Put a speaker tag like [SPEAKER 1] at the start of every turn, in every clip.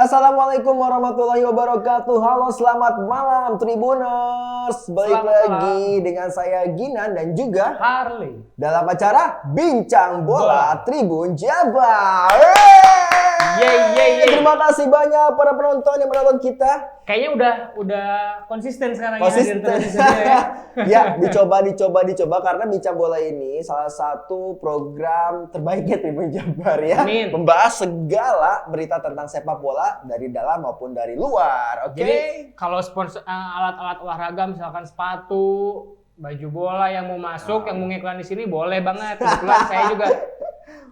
[SPEAKER 1] Assalamualaikum warahmatullahi wabarakatuh. Halo, selamat malam Tribuners. Balik
[SPEAKER 2] Selamat
[SPEAKER 1] lagi
[SPEAKER 2] malam.
[SPEAKER 1] dengan saya Ginan dan juga
[SPEAKER 2] Harley.
[SPEAKER 1] dalam acara Bincang Bola Tribun Jabar.
[SPEAKER 2] Yeay.
[SPEAKER 1] Terima kasih banyak para penonton yang menonton kita.
[SPEAKER 2] Kayaknya udah konsisten sekarang
[SPEAKER 1] Konsisten.
[SPEAKER 2] ya hadir terus ya.
[SPEAKER 1] Ya, dicoba karena Bincang Bola ini salah satu program terbaiknya Tribun Jabar ya.
[SPEAKER 2] Amin.
[SPEAKER 1] Membahas segala berita tentang sepak bola dari dalam maupun dari luar. Oke.
[SPEAKER 2] Jadi kalau sponsor alat-alat olahraga misalkan sepatu, baju bola yang mau masuk, yang mau ngiklan di sini boleh banget. Kebetulan saya juga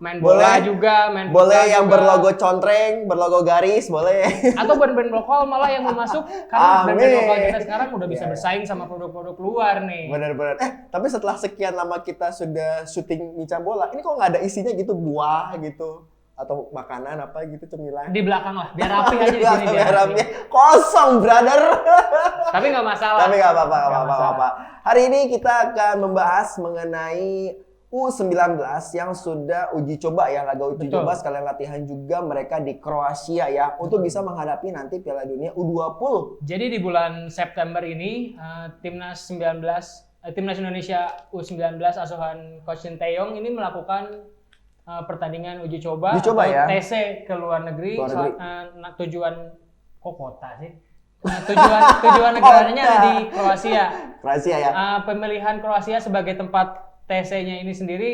[SPEAKER 2] main bola juga, main
[SPEAKER 1] boleh
[SPEAKER 2] futsal
[SPEAKER 1] yang
[SPEAKER 2] juga.
[SPEAKER 1] berlogo contreng, berlogo garis, boleh.
[SPEAKER 2] Atau band-band lokal malah yang mau masuk karena
[SPEAKER 1] Amin.
[SPEAKER 2] band-band lokal kita sekarang udah bisa
[SPEAKER 1] Iya.
[SPEAKER 2] bersaing sama produk-produk luar nih.
[SPEAKER 1] Benar. Tapi setelah sekian lama kita sudah syuting Bincang Bola, ini kok nggak ada isinya gitu, buah gitu atau makanan apa gitu, cemilan.
[SPEAKER 2] Di belakang lah, biar rapi aja di sini biar rapi.
[SPEAKER 1] Kosong, brother.
[SPEAKER 2] Tapi nggak masalah.
[SPEAKER 1] Tapi nggak
[SPEAKER 2] Nggak
[SPEAKER 1] apa-apa.
[SPEAKER 2] masalah.
[SPEAKER 1] Hari ini kita akan membahas mengenai U19 yang sudah uji coba ya, laga uji
[SPEAKER 2] Betul.
[SPEAKER 1] coba sekalian latihan juga mereka di Kroasia ya, untuk bisa menghadapi nanti Piala Dunia U20.
[SPEAKER 2] Jadi di bulan September ini timnas Indonesia U19 asuhan Coach Sinteyong ini melakukan pertandingan uji coba
[SPEAKER 1] Uji coba
[SPEAKER 2] atau
[SPEAKER 1] ya?
[SPEAKER 2] TC ke luar negeri.
[SPEAKER 1] Luar negeri.
[SPEAKER 2] Tujuan kok kota sih? Tujuan negaranya ada di Kroasia.
[SPEAKER 1] Kroasia ya.
[SPEAKER 2] Pemilihan Kroasia sebagai tempat TC-nya ini sendiri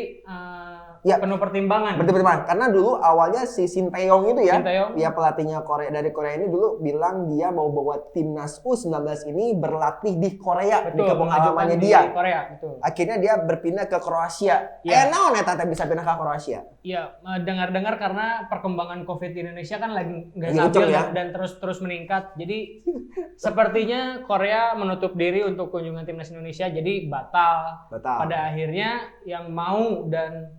[SPEAKER 1] Ya.
[SPEAKER 2] penuh pertimbangan.
[SPEAKER 1] Berteman karena dulu awalnya si Sinteyong itu ya,
[SPEAKER 2] Sinteyong.
[SPEAKER 1] ya pelatihnya dari Korea ini dulu bilang dia mau bawa timnas U19 ini berlatih di Korea, di kampung halamannya
[SPEAKER 2] di
[SPEAKER 1] dia.
[SPEAKER 2] Korea, betul.
[SPEAKER 1] Akhirnya dia berpindah ke Kroasia.
[SPEAKER 2] Ya.
[SPEAKER 1] Naon eta teh bisa pindah ke Kroasia?
[SPEAKER 2] Iya, dengar-dengar karena perkembangan COVID di Indonesia kan lagi nggak
[SPEAKER 1] Lagi
[SPEAKER 2] stabil
[SPEAKER 1] kenceng ya.
[SPEAKER 2] dan terus meningkat. Jadi sepertinya Korea menutup diri untuk kunjungan timnas Indonesia, jadi batal.
[SPEAKER 1] Batal.
[SPEAKER 2] Pada akhirnya yang mau dan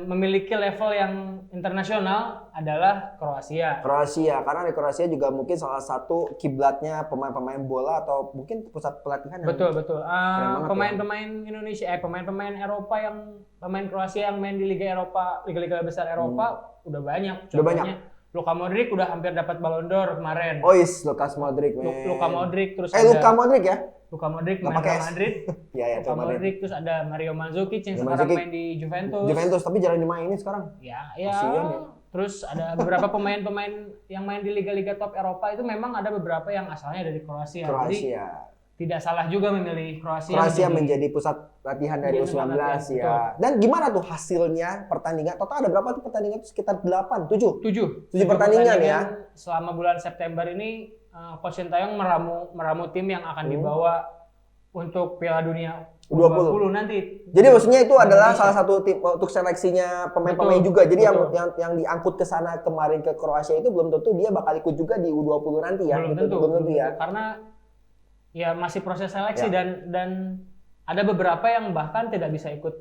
[SPEAKER 2] memiliki level yang internasional adalah Kroasia.
[SPEAKER 1] Kroasia, karena di Kroasia juga mungkin salah satu kiblatnya pemain-pemain bola atau mungkin pusat pelatihan.
[SPEAKER 2] Betul.
[SPEAKER 1] banget
[SPEAKER 2] Pemain-pemain Indonesia, pemain-pemain Eropa pemain Kroasia yang main di Liga Eropa, liga-liga besar Eropa udah banyak.
[SPEAKER 1] Udah banyak.
[SPEAKER 2] Contohnya Luka Modric udah hampir dapat Ballon d'Or kemarin.
[SPEAKER 1] Lukas Modric, men.
[SPEAKER 2] Luka Modric terus
[SPEAKER 1] Luka Modric ya?
[SPEAKER 2] Luka Modric
[SPEAKER 1] Nggak
[SPEAKER 2] main
[SPEAKER 1] pakai
[SPEAKER 2] Real
[SPEAKER 1] S.
[SPEAKER 2] Madrid.
[SPEAKER 1] Ya,
[SPEAKER 2] Luka Modric terus ada Mario Mandzukic yang sekarang
[SPEAKER 1] Mandzukic.
[SPEAKER 2] main di Juventus.
[SPEAKER 1] Juventus, tapi jarang dimainin sekarang.
[SPEAKER 2] Ya.
[SPEAKER 1] Kasian ya.
[SPEAKER 2] Terus ada beberapa pemain-pemain yang main di liga-liga top Eropa itu memang ada beberapa yang asalnya dari Kroasia. Jadi tidak salah juga memilih Kroasia
[SPEAKER 1] menjadi pusat latihan dari
[SPEAKER 2] Menjadi
[SPEAKER 1] U19
[SPEAKER 2] tempat latihan,
[SPEAKER 1] ya. Dan gimana tuh hasilnya pertandingan? Total ada berapa tuh pertandingan? Itu sekitar 8, 7.
[SPEAKER 2] 7
[SPEAKER 1] pertandingan ya.
[SPEAKER 2] Selama bulan September ini Coach Sinteyong meramu tim yang akan dibawa untuk Piala Dunia U20 nanti.
[SPEAKER 1] Jadi maksudnya itu adalah
[SPEAKER 2] Indonesia.
[SPEAKER 1] salah satu tim untuk seleksinya pemain-pemain
[SPEAKER 2] Betul,
[SPEAKER 1] juga. Jadi
[SPEAKER 2] betul.
[SPEAKER 1] yang diangkut ke sana kemarin ke Kroasia itu belum tentu dia bakal ikut juga di U20 nanti ya.
[SPEAKER 2] Belum tentu
[SPEAKER 1] ya.
[SPEAKER 2] karena ya masih proses seleksi dan ada beberapa yang bahkan tidak bisa ikut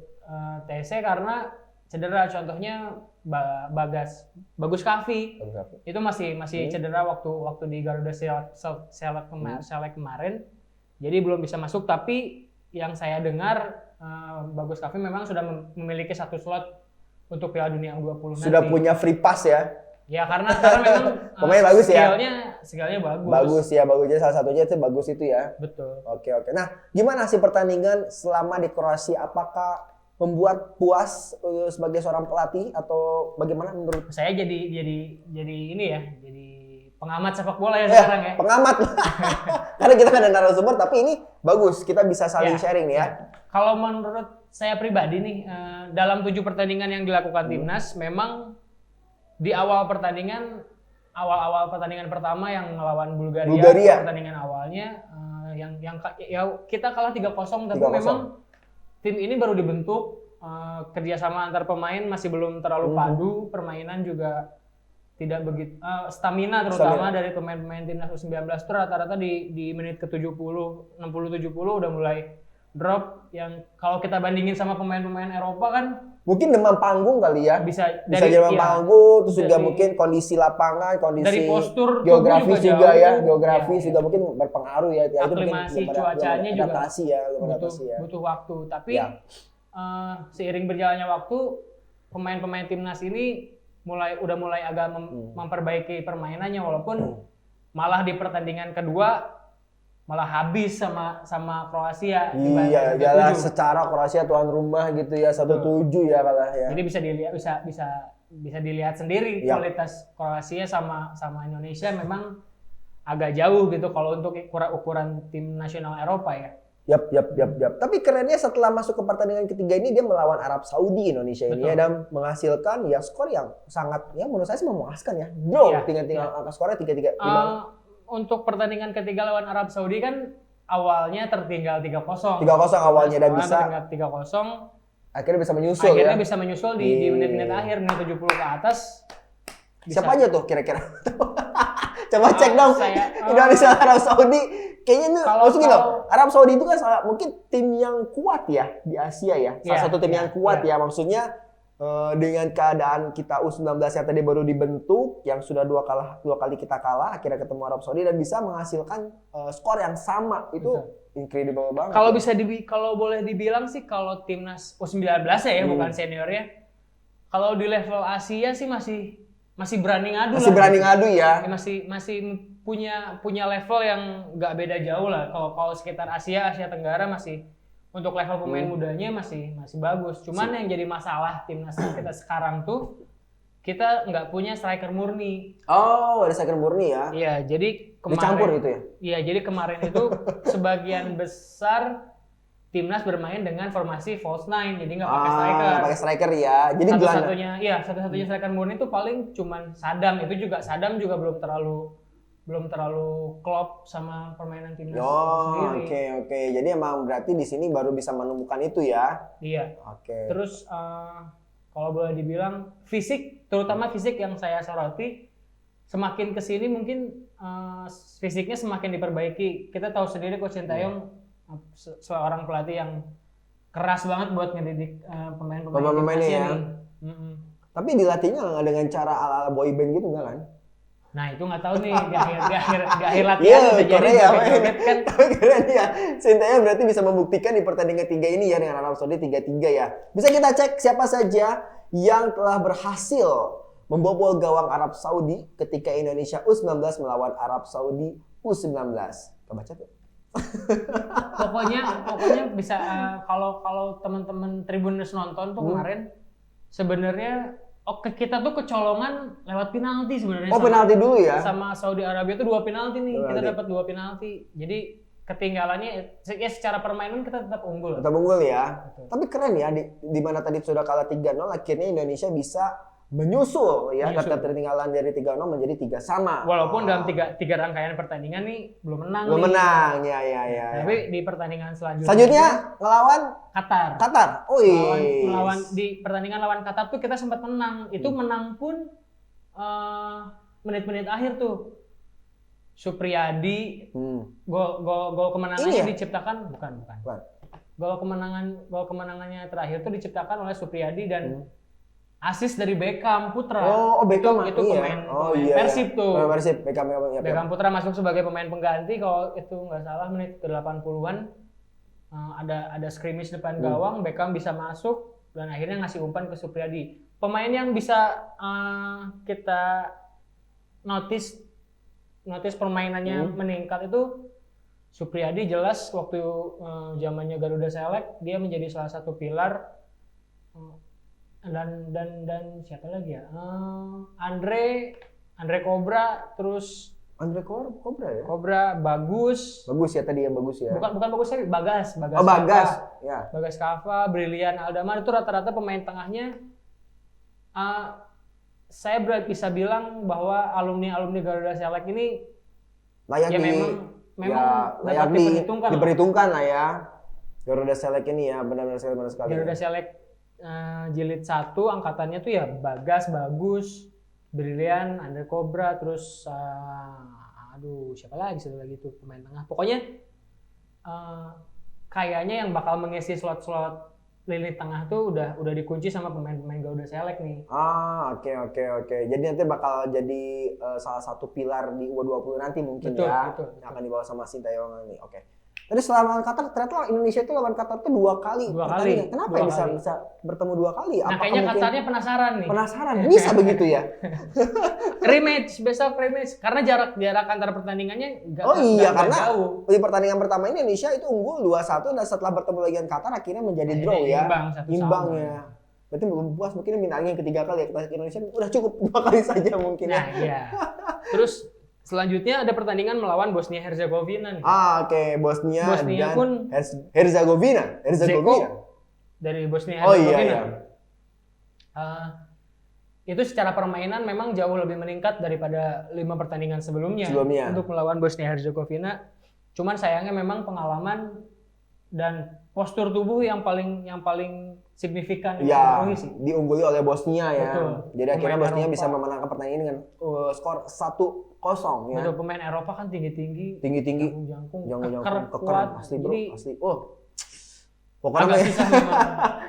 [SPEAKER 2] TC karena cedera. Contohnya Bagus Kavi itu masih cedera waktu di Garuda Select kemarin, jadi belum bisa masuk. Tapi yang saya dengar Bagus Kavi memang sudah memiliki satu slot untuk Piala Dunia U20
[SPEAKER 1] Sudah
[SPEAKER 2] nanti.
[SPEAKER 1] punya free pass ya.
[SPEAKER 2] Ya karena memang
[SPEAKER 1] Pemain bagus ya.
[SPEAKER 2] Skillnya bagus.
[SPEAKER 1] Bagusnya salah satunya itu bagus itu ya.
[SPEAKER 2] Betul.
[SPEAKER 1] Oke. Nah, gimana sih pertandingan selama di Kroasia? Apakah membuat puas sebagai seorang pelatih atau bagaimana menurut
[SPEAKER 2] Saya jadi ini ya, jadi pengamat sepak bola ya sekarang ya.
[SPEAKER 1] Pengamat. Karena kita kan ada narasumber, tapi ini bagus, kita bisa saling
[SPEAKER 2] Ya.
[SPEAKER 1] sharing nih ya.
[SPEAKER 2] Kalau menurut saya pribadi nih, dalam 7 pertandingan yang dilakukan timnas, memang di awal pertandingan pertama yang melawan Bulgaria. Pertandingan awalnya yang kita kalah 3-0, tapi
[SPEAKER 1] 3-0.
[SPEAKER 2] memang tim ini baru dibentuk, kerjasama antar pemain masih belum terlalu padu, permainan juga tidak begitu, stamina terutama dari pemain-pemain timnas U19 itu rata-rata di menit ke-70, 60-70 udah mulai drop, yang kalau kita bandingin sama pemain-pemain Eropa kan
[SPEAKER 1] Mungkin demam panggung kali ya.
[SPEAKER 2] bisa
[SPEAKER 1] Demam panggung, terus juga
[SPEAKER 2] dari-
[SPEAKER 1] mungkin kondisi lapangan, kondisi
[SPEAKER 2] dari postur tubuh
[SPEAKER 1] geografis
[SPEAKER 2] juga
[SPEAKER 1] juga
[SPEAKER 2] jauh.
[SPEAKER 1] ya, geografis
[SPEAKER 2] Ya,
[SPEAKER 1] juga mungkin berpengaruh ya. Ya, itu mungkin
[SPEAKER 2] aklimasi
[SPEAKER 1] belum
[SPEAKER 2] cuacanya juga
[SPEAKER 1] adaptasi ya, belum adaptasi ya.
[SPEAKER 2] butuh waktu. Tapi
[SPEAKER 1] Ya.
[SPEAKER 2] seiring berjalannya waktu, pemain-pemain timnas ini mulai agak memperbaiki permainannya, walaupun malah di pertandingan kedua malah habis sama Kroasia.
[SPEAKER 1] Iya, jelas secara Kroasia tuan rumah gitu ya 1-7 ya kalah ya.
[SPEAKER 2] Jadi bisa dilihat sendiri kualitas Kroasia sama Indonesia memang agak jauh gitu kalau untuk ukuran tim nasional Eropa ya.
[SPEAKER 1] Yap. Tapi kerennya setelah masuk ke pertandingan ketiga ini dia melawan Arab Saudi Indonesia ini ya, dan menghasilkan ya skor yang sangat ya menurut saya sih memuaskan ya. Bro, tinggal angka skornya 3-3 gimana?
[SPEAKER 2] Untuk pertandingan ketiga lawan Arab Saudi kan awalnya tertinggal 3-0.
[SPEAKER 1] 3-0 awalnya dan bisa
[SPEAKER 2] 3-0.
[SPEAKER 1] Akhirnya bisa menyusul
[SPEAKER 2] Akhirnya bisa menyusul di menit-menit akhir, menit 70 ke atas.
[SPEAKER 1] Siapa aja tuh kira-kira? Coba cek dong. Indonesia Arab Saudi kayaknya itu maksudnya loh. Arab Saudi itu kan mungkin tim yang kuat ya di Asia ya. Salah satu tim yang kuat ya. Maksudnya dengan keadaan kita U19 yang tadi baru dibentuk, yang sudah dua kali kita kalah, akhirnya ketemu Arab Saudi dan bisa menghasilkan skor yang sama. Itu incredible banget.
[SPEAKER 2] Kalau boleh dibilang sih kalau timnas U19 ya, bukan seniornya. Kalau di level Asia sih masih berani ngadu lah.
[SPEAKER 1] Berani ngadu ya.
[SPEAKER 2] Masih punya level yang nggak beda jauh lah. Kalau sekitar Asia Tenggara masih untuk level pemain mudanya masih bagus. Cuman yang jadi masalah timnas kita sekarang tuh kita nggak punya striker murni.
[SPEAKER 1] Oh, ada striker murni ya?
[SPEAKER 2] Iya, jadi kemarin
[SPEAKER 1] dicampur gitu ya?
[SPEAKER 2] Iya, jadi kemarin itu sebagian besar timnas bermain dengan formasi false nine, jadi nggak pakai striker.
[SPEAKER 1] Pakai striker ya. Jadi
[SPEAKER 2] satu-satunya striker murni itu paling cuman Sadam. Itu juga Sadam juga belum terlalu klop sama permainan timnas sendiri.
[SPEAKER 1] Oke. Jadi emang berarti di sini baru bisa menemukan itu ya?
[SPEAKER 2] Iya.
[SPEAKER 1] Oke.
[SPEAKER 2] Terus kalau boleh dibilang fisik, terutama fisik yang saya soroti, semakin kesini mungkin fisiknya semakin diperbaiki. Kita tahu sendiri Coach Sintayong seorang pelatih yang keras banget buat ngedidik pemain-pemainnya
[SPEAKER 1] ya. Tapi dilatihnya nggak dengan cara ala-ala boyband gitu nggak kan?
[SPEAKER 2] Nah itu nggak tahu nih di akhir latihan bisa jadi
[SPEAKER 1] kan. Keren ya. Sintayong berarti bisa membuktikan di pertandingan 3 ini ya dengan Arab Saudi 3-3 ya. Bisa kita cek siapa saja yang telah berhasil membobol gawang Arab Saudi ketika Indonesia U19 melawan Arab Saudi U19. Kebaca tuh.
[SPEAKER 2] Pokoknya bisa kalau teman-teman Tribuners nonton tuh kemarin sebenarnya kita tuh kecolongan lewat penalti sebenarnya.
[SPEAKER 1] Penalti dulu ya.
[SPEAKER 2] Sama Saudi Arabia tuh 2 penalti nih. Kita dapat 2 penalti. Jadi ketinggalannya ya secara permainan kita tetap unggul.
[SPEAKER 1] Tetap unggul ya. Betul. Tapi keren ya di mana tadi sudah kalah 3-0 akhirnya Indonesia bisa menyusul ya ketertinggalan dari 3-0 menjadi 3-3.
[SPEAKER 2] Walaupun dalam tiga rangkaian pertandingan nih belum menang.
[SPEAKER 1] Ya.
[SPEAKER 2] Tapi di pertandingan
[SPEAKER 1] selanjutnya ngelawan Qatar.
[SPEAKER 2] Melawan di pertandingan lawan Qatar tuh kita sempat menang. Itu menang pun menit-menit akhir tuh. Supriyadi gol kemenangannya diciptakan bukan. Gol kemenangannya terakhir tuh diciptakan oleh Supriyadi dan asis dari Beckham Putra.
[SPEAKER 1] Beckham
[SPEAKER 2] itu pemain Persib tuh.
[SPEAKER 1] Persib
[SPEAKER 2] Beckham Putra masuk sebagai pemain pengganti kalau itu nggak salah menit ke-80-an. Ada scrimmage depan gawang, Beckham bisa masuk dan akhirnya ngasih umpan ke Supriyadi. Pemain yang bisa kita notice permainannya meningkat itu Supriyadi jelas waktu zamannya Garuda Select dia menjadi salah satu pilar. Dan siapa lagi ya? Andre Cobra, terus
[SPEAKER 1] Andre Cobra ya?
[SPEAKER 2] Cobra bagus ya
[SPEAKER 1] tadi yang bagus ya.
[SPEAKER 2] Bukan bagus tapi Bagas.
[SPEAKER 1] Bagas. Ya.
[SPEAKER 2] Bagas Kava, Brilian Aldamar itu rata-rata pemain tengahnya. Saya bisa bilang bahwa alumni Garuda Select ini
[SPEAKER 1] layak
[SPEAKER 2] ya memang
[SPEAKER 1] layak diperhitungkan lah ya. Garuda Select ini ya benar-benar sekali.
[SPEAKER 2] Garuda Select jilid 1 angkatannya tuh ya Bagas bagus, Brilian, Andre Cobra, terus siapa lagi tuh pemain tengah. Pokoknya kayaknya yang bakal mengisi slot-slot lini tengah tuh udah dikunci sama pemain-pemain Garuda Select nih.
[SPEAKER 1] Oke. Jadi nanti bakal jadi salah satu pilar di U20 nanti mungkin betul. Yang akan dibawa sama Sintayong nih. Oke. Tadi setelah lawan Qatar, ternyata Indonesia itu lawan Qatar itu 2 kali. Kenapa bisa bertemu 2 kali?
[SPEAKER 2] Nah, kayaknya Qatarnya penasaran nih.
[SPEAKER 1] Penasaran, bisa begitu ya?
[SPEAKER 2] Rematch, besok rematch. Karena jarak antar pertandingannya nggak
[SPEAKER 1] karena
[SPEAKER 2] jauh.
[SPEAKER 1] Di pertandingan pertama ini Indonesia itu unggul 2-1 dan setelah bertemu lagi dengan Qatar akhirnya menjadi draw ya. Imbang ya. Berarti belum puas, mungkin minta lagi yang ketiga kali ya. Indonesia udah cukup 2 kali saja mungkin.
[SPEAKER 2] Nah, iya. Terus selanjutnya ada pertandingan melawan Bosnia Herzegovina nih.
[SPEAKER 1] Oke. Bosnia dan
[SPEAKER 2] pun
[SPEAKER 1] Herzegovina.
[SPEAKER 2] Dari Bosnia Herzegovina.
[SPEAKER 1] Iya.
[SPEAKER 2] Itu secara permainan memang jauh lebih meningkat daripada 5 pertandingan sebelumnya. Untuk melawan Bosnia Herzegovina. Cuman sayangnya memang pengalaman dan postur tubuh yang paling signifikan
[SPEAKER 1] sih. Diungguli oleh Bosnia ya. Betul. Jadi akhirnya Bosnia bisa memenangkan pertandingan dengan skor 1-0 ya.
[SPEAKER 2] Betul, pemain Eropa kan tinggi-tinggi,
[SPEAKER 1] jangkung,
[SPEAKER 2] kuat.
[SPEAKER 1] Asli bro, asli.
[SPEAKER 2] Pokoknya agak susah memang.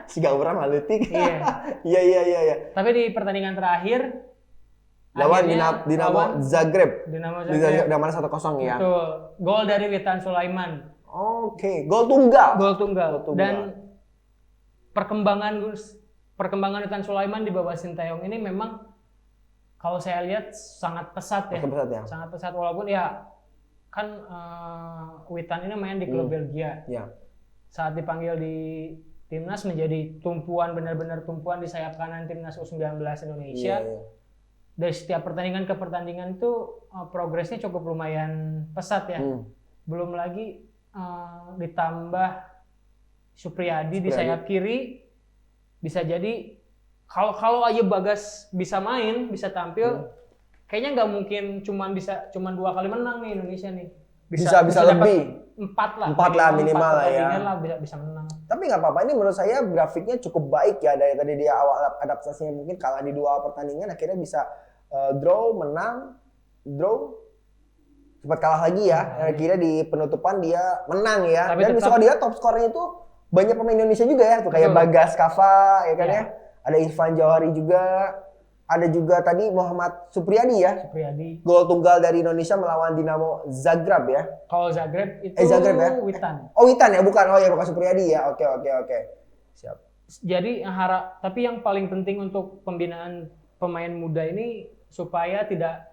[SPEAKER 1] Siga urang leutik. Iya.
[SPEAKER 2] Tapi di pertandingan terakhir
[SPEAKER 1] lawan Dinamo Zagreb.
[SPEAKER 2] Dengan
[SPEAKER 1] 1-0 ya.
[SPEAKER 2] Betul. Gol dari Witan Sulaiman.
[SPEAKER 1] Oke, gol tunggal.
[SPEAKER 2] Dan perkembangan Witan Sulaiman di bawah Sintayong ini memang kalau saya lihat sangat pesat ya. Sangat pesat walaupun ya kan Witan ini main di klub Belgia.
[SPEAKER 1] Ya.
[SPEAKER 2] Saat dipanggil di timnas menjadi benar-benar tumpuan di sayap kanan timnas U19 Indonesia.
[SPEAKER 1] Iya.
[SPEAKER 2] Dari setiap pertandingan ke pertandingan itu progresnya cukup lumayan pesat ya. Belum lagi ditambah Supriyadi di sayap kiri, bisa jadi kalau aja Bagas bisa main, bisa tampil, kayaknya nggak mungkin cuma 2 kali menang nih Indonesia nih.
[SPEAKER 1] Bisa lebih.
[SPEAKER 2] 4
[SPEAKER 1] lah minimal lah ya.
[SPEAKER 2] Bisa menang.
[SPEAKER 1] Tapi nggak apa-apa, ini menurut saya grafiknya cukup baik ya dari tadi dia awal adaptasinya mungkin kalah di 2 pertandingan akhirnya bisa draw, menang, draw, sempat kalah lagi ya. Akhirnya di penutupan dia menang ya. Tapi dan misalnya dia top skornya itu banyak pemain Indonesia juga ya, tuh kayak Bagas Kava ya kan ya. Ada Irfan Jawahari juga. Ada juga tadi Muhammad Supriyadi ya. Gol tunggal dari Indonesia melawan Dinamo Zagreb ya.
[SPEAKER 2] Kalau Zagreb itu
[SPEAKER 1] Zagreb ya?
[SPEAKER 2] Witan.
[SPEAKER 1] Witan ya, bukan. Bukan Supriyadi ya. Oke. Siap.
[SPEAKER 2] Jadi tapi yang paling penting untuk pembinaan pemain muda ini supaya tidak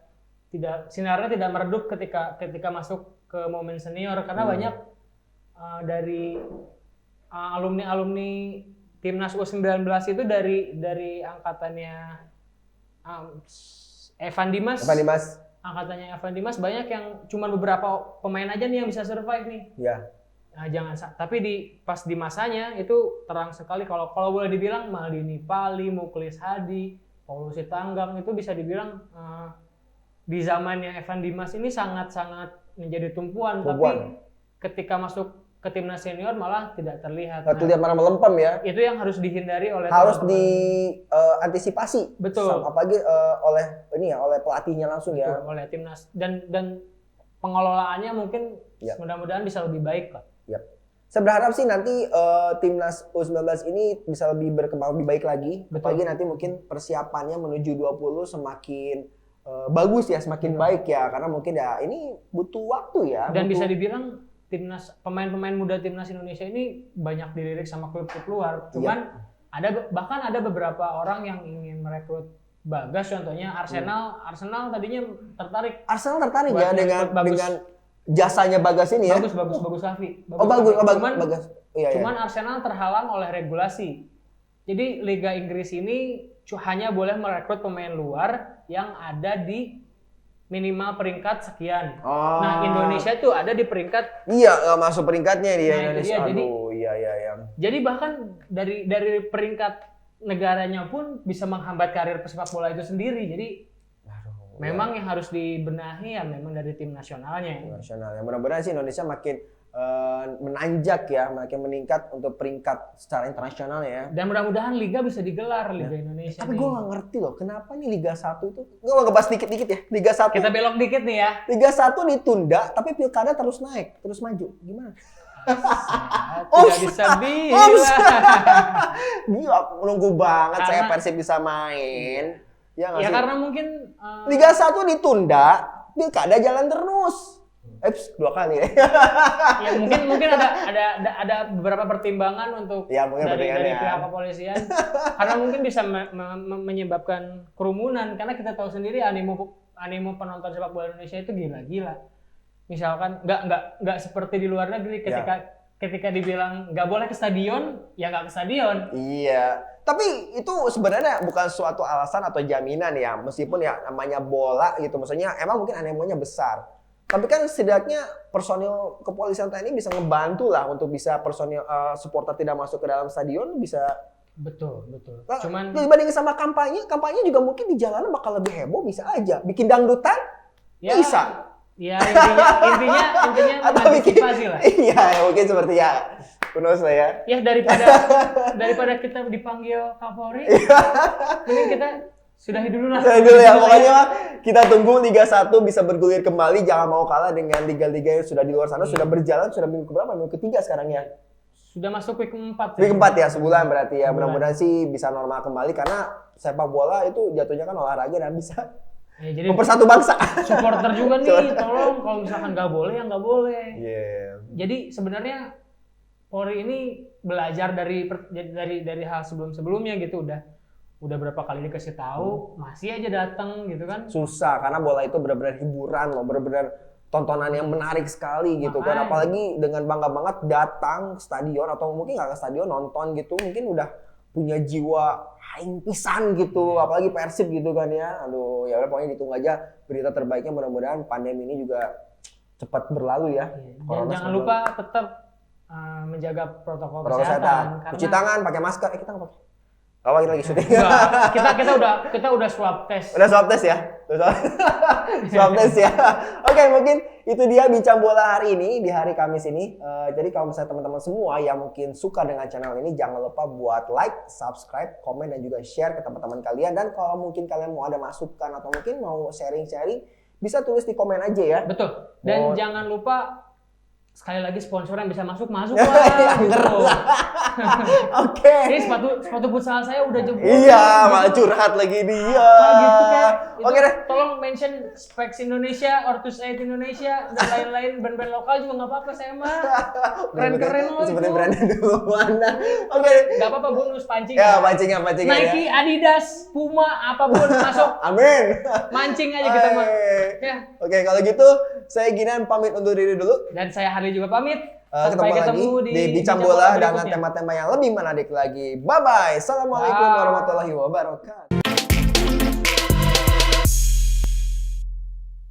[SPEAKER 2] sinarnya tidak meredup ketika masuk ke momen senior karena banyak dari alumni timnas U19 itu dari angkatannya Evan Dimas. Angkatannya Evan Dimas banyak yang cuma beberapa pemain aja nih yang bisa survive nih.
[SPEAKER 1] Iya.
[SPEAKER 2] Nah, tapi pas di masanya itu terang sekali kalau boleh dibilang Maldini Pali, Muklis Hadi, Paulus Sitanggang itu bisa dibilang di zamannya Evan Dimas ini sangat-sangat menjadi tumpuan. Tapi ketika masuk ke timnas senior malah tidak terlihat.
[SPEAKER 1] Terlihat malah melempem ya.
[SPEAKER 2] Itu yang harus dihindari oleh
[SPEAKER 1] harus diantisipasi.
[SPEAKER 2] Betul.
[SPEAKER 1] Apalagi oleh pelatihnya langsung. Betul, ya.
[SPEAKER 2] Oleh timnas dan pengelolaannya mungkin mudah-mudahan bisa lebih baik lah.
[SPEAKER 1] Yap. Saya berharap sih nanti timnas U19 ini bisa berkembang lebih baik lagi. Betul. Apalagi nanti mungkin persiapannya menuju 20 semakin bagus ya, semakin baik ya. Karena mungkin ya ini butuh waktu ya.
[SPEAKER 2] Dan bisa dibilang pemain-pemain muda timnas Indonesia ini banyak dilirik sama klub-klub luar. Cuman bahkan ada beberapa orang yang ingin merekrut Bagas, contohnya Arsenal tadinya tertarik.
[SPEAKER 1] Arsenal tertarik ya dengan jasanya Bagas ini ya.
[SPEAKER 2] Bagus Kavi.
[SPEAKER 1] Bagus.
[SPEAKER 2] Cuman Arsenal terhalang oleh regulasi. Jadi Liga Inggris ini hanya boleh merekrut pemain luar yang ada di minimal peringkat sekian. Nah, Indonesia tuh ada di peringkat.
[SPEAKER 1] Iya, masuk peringkatnya dia Indonesia.
[SPEAKER 2] Jadi bahkan dari peringkat negaranya pun bisa menghambat karir pesepak bola itu sendiri. Jadi memang yang harus dibenahi ya memang dari tim nasionalnya.
[SPEAKER 1] Mudah-mudahan sih Indonesia makin menanjak ya, makin meningkat untuk peringkat secara internasional ya.
[SPEAKER 2] Dan mudah-mudahan Liga bisa digelar, Liga Indonesia.
[SPEAKER 1] Tapi gue gak ngerti loh, kenapa nih Liga 1 itu, gue mau ngebahas dikit-dikit ya, Liga 1.
[SPEAKER 2] Kita belok dikit nih ya.
[SPEAKER 1] Liga 1 ditunda, tapi pilkada terus naik, terus maju. Gimana?
[SPEAKER 2] Tidak bisa bilang.
[SPEAKER 1] Gila, menunggu banget saya Persib bisa main.
[SPEAKER 2] Ya karena mungkin
[SPEAKER 1] Liga 1 ditunda, pilkada jalan terus. 2 kali ya.
[SPEAKER 2] Ya mungkin ada beberapa pertimbangan untuk
[SPEAKER 1] ya,
[SPEAKER 2] dari pihak kepolisian karena mungkin bisa menyebabkan kerumunan karena kita tahu sendiri animo penonton sepak bola Indonesia itu gila-gila. Misalkan nggak seperti di luar negeri ketika dibilang nggak boleh ke stadion, ya nggak ke stadion.
[SPEAKER 1] Iya. Tapi itu sebenarnya bukan suatu alasan atau jaminan ya, meskipun ya namanya bola gitu, maksudnya emang mungkin animonya besar. Tapi kan setidaknya personil kepolisian TNI bisa ngebantu lah untuk bisa personil supporter tidak masuk ke dalam stadion bisa.
[SPEAKER 2] Betul.
[SPEAKER 1] Nah,
[SPEAKER 2] Cuman
[SPEAKER 1] dibandingin sama kampanye juga mungkin di jalanan bakal lebih heboh, bisa aja. Bikin dangdutan bisa.
[SPEAKER 2] Ya intinya mengantisipasi lah.
[SPEAKER 1] Iya, mungkin seperti ya. Kunos lah ya.
[SPEAKER 2] Ya daripada kita dipanggil Kapolri, mending kita sudahi dulu lah.
[SPEAKER 1] Sudahi dulu ya. Pokoknya kita tunggu Liga 1 bisa bergulir kembali, jangan mau kalah dengan liga-liga yang sudah di luar sana, sudah berjalan, sudah minggu keberapa? Minggu ketiga sekarang ya.
[SPEAKER 2] Sudah masuk week 4.
[SPEAKER 1] Week 4 ya, sebulan berarti ya. Mudah-mudahan sih bisa normal kembali karena sepak bola itu jatuhnya kan olahraga dan bisa
[SPEAKER 2] jadi
[SPEAKER 1] mempersatu bangsa.
[SPEAKER 2] Supporter juga nih, tolong kalau misalkan nggak boleh ya nggak boleh.
[SPEAKER 1] Yeah.
[SPEAKER 2] Jadi sebenarnya Polri ini belajar dari hal sebelumnya gitu, udah berapa kali dikasih tahu masih aja datang gitu kan.
[SPEAKER 1] Susah karena bola itu benar-benar hiburan loh, benar-benar tontonan yang menarik sekali gitu kan, apalagi dengan bangga banget datang ke stadion atau mungkin nggak ke stadion nonton gitu, mungkin udah punya jiwa aing pisan gitu, apalagi Persib gitu kan ya. Aduh, ya udah pokoknya ditunggu aja berita terbaiknya, mudah-mudahan pandemi ini juga cepat berlalu ya.
[SPEAKER 2] Dan jangan lupa tetap menjaga protokol kesehatan.
[SPEAKER 1] Cuci tangan, pakai masker. Kita nggak pakai. Lagi syuting.
[SPEAKER 2] Kita udah swab test.
[SPEAKER 1] Udah swab test ya? Swab test ya. Oke, mungkin itu dia bincang bola hari ini di hari Kamis ini. Jadi kalau misalnya teman-teman semua yang mungkin suka dengan channel ini, jangan lupa buat like, subscribe, komen, dan juga share ke teman-teman kalian. Dan kalau mungkin kalian mau ada masukan atau mungkin mau sharing-sharing, bisa tulis di komen aja ya.
[SPEAKER 2] Betul. Dan jangan lupa sekali lagi sponsor yang bisa masuk lah gitu.
[SPEAKER 1] Oke.
[SPEAKER 2] Ini sepatu futsal saya udah jebol.
[SPEAKER 1] Iya, malah curhat lagi dia.
[SPEAKER 2] Gitu kan.
[SPEAKER 1] Oke deh.
[SPEAKER 2] Tolong mention Specs Indonesia, Ortus Aid Indonesia, dan lain-lain brand-brand lokal juga nggak apa-apa saya mah. Keren-keren loh.
[SPEAKER 1] Seperti brand dulu mana. Oke.
[SPEAKER 2] Nggak apa-apa bonus pancing.
[SPEAKER 1] Ya, pancingan
[SPEAKER 2] Nike,
[SPEAKER 1] ya.
[SPEAKER 2] Adidas, Puma, apapun masuk.
[SPEAKER 1] Amin.
[SPEAKER 2] Mancing aja kita mah.
[SPEAKER 1] Ya. Oke, kalau gitu saya Ginan pamit undur diri dulu.
[SPEAKER 2] Dan saya Hardy juga pamit.
[SPEAKER 1] Sampai ketemu di Bincang Bola dengan tema-tema yang lebih menarik lagi. Bye-bye. Assalamualaikum warahmatullahi wabarakatuh.